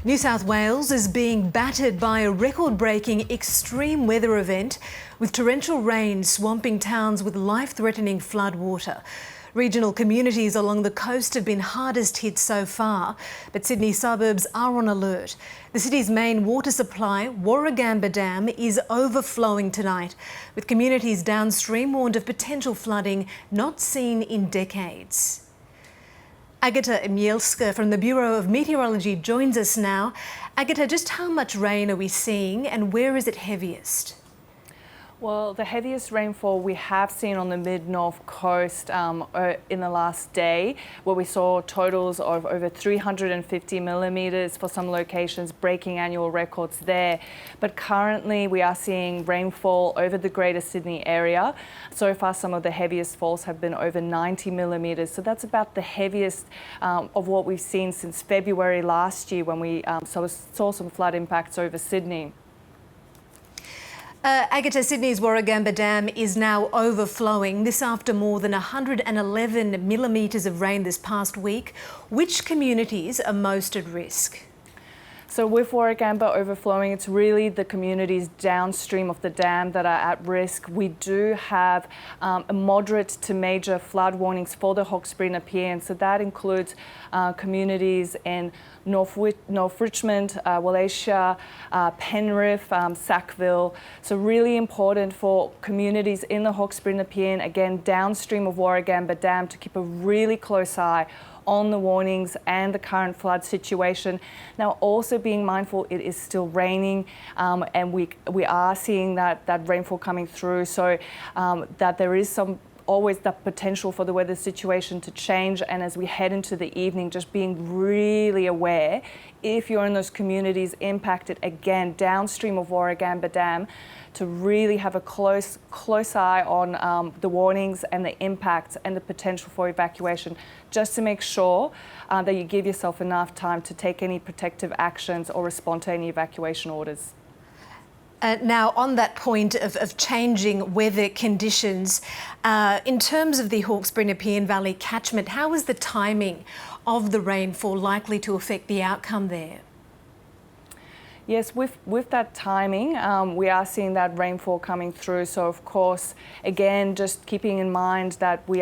New South Wales is being battered by a record-breaking extreme weather event with torrential rain swamping towns with life-threatening floodwater. Regional communities along the coast have been hardest hit so far, but Sydney suburbs are on alert. The city's main water supply, Warragamba Dam, is overflowing tonight, with communities downstream warned of potential flooding not seen in decades. Agata Imielska from the Bureau of Meteorology joins us now. Agata, just how much rain are we seeing and where is it heaviest? Well, the heaviest rainfall we have seen on the mid-north coast in the last day, where we saw totals of over 350 millimetres for some locations, breaking annual records there. But currently we are seeing rainfall over the Greater Sydney area. So far, some of the heaviest falls have been over 90 millimetres. So that's about the heaviest of what we've seen since February last year, when we saw some flood impacts over Sydney. Agata, Sydney's Warragamba Dam is now overflowing, this after more than 111 millimetres of rain this past week. Which communities are most at risk? So with Warragamba overflowing, it's really the communities downstream of the dam that are at risk. We do have a moderate to major flood warnings for the Hawkesbury Nepean. So that includes communities in North Richmond, Wallachia, Penrith, Sackville. So really important for communities in the Hawkesbury Nepean, again downstream of Warragamba Dam, to keep a really close eye on the warnings and the current flood situation. Now, also being mindful, it is still raining and we are seeing that rainfall coming through, so that there is always that potential for the weather situation to change. And as we head into the evening, just being really aware, if you're in those communities impacted, again, downstream of Warragamba Dam, to really have a close eye on the warnings and the impacts and the potential for evacuation, just to make sure that you give yourself enough time to take any protective actions or respond to any evacuation orders. Now, on that point of changing weather conditions, in terms of the Hawkesbury Nepean Valley catchment, how is the timing of the rainfall likely to affect the outcome there? Yes, with that timing, we are seeing that rainfall coming through. So of course, again, just keeping in mind that we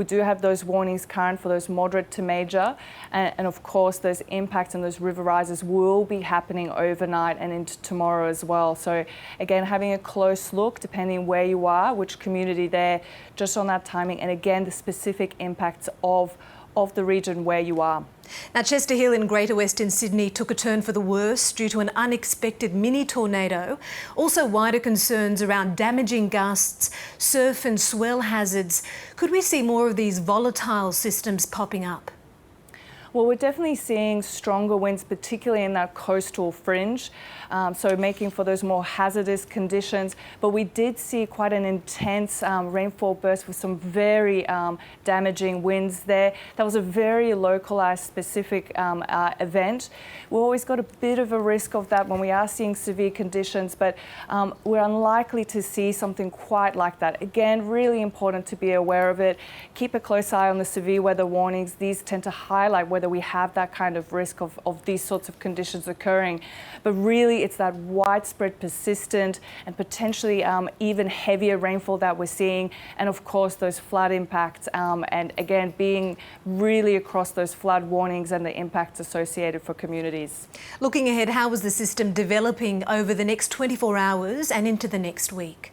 do have those warnings current for those moderate to major, and of course those impacts and those river rises will be happening overnight and into tomorrow as well. So again, having a close look, depending where you are, which community there, just on that timing, and again the specific impacts of the region where you are. Now, Chester Hill in Greater Western Sydney took a turn for the worse due to an unexpected mini tornado. Also, wider concerns around damaging gusts, surf and swell hazards. Could we see more of these volatile systems popping up? Well, we're definitely seeing stronger winds, particularly in that coastal fringe, so making for those more hazardous conditions. But we did see quite an intense rainfall burst with some very damaging winds there. That was a very localised, specific event. We've always got a bit of a risk of that when we are seeing severe conditions, but we're unlikely to see something quite like that. Again, really important to be aware of it. Keep a close eye on the severe weather warnings. These tend to highlight whether we have that kind of risk of these sorts of conditions occurring. But really, it's that widespread, persistent and potentially even heavier rainfall that we're seeing, and of course those flood impacts, and again being really across those flood warnings and the impacts associated for communities. Looking ahead, how is the system developing over the next 24 hours and into the next week?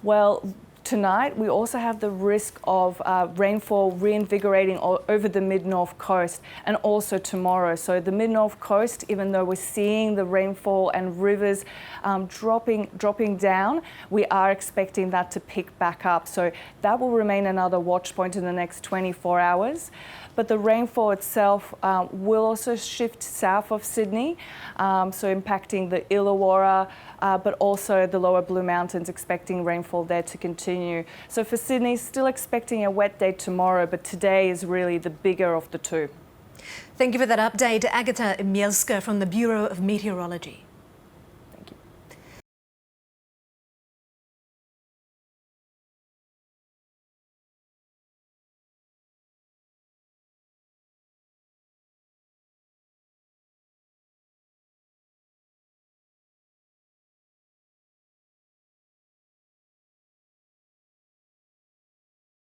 Well, tonight, we also have the risk of rainfall reinvigorating over the mid-north coast, and also tomorrow. So the mid-north coast, even though we're seeing the rainfall and rivers dropping down, we are expecting that to pick back up. So that will remain another watch point in the next 24 hours. But the rainfall itself will also shift south of Sydney, so impacting the Illawarra, but also the lower Blue Mountains, expecting rainfall there to continue. So for Sydney, still expecting a wet day tomorrow, but today is really the bigger of the two. Thank you for that update, Agata Imielska from the Bureau of Meteorology.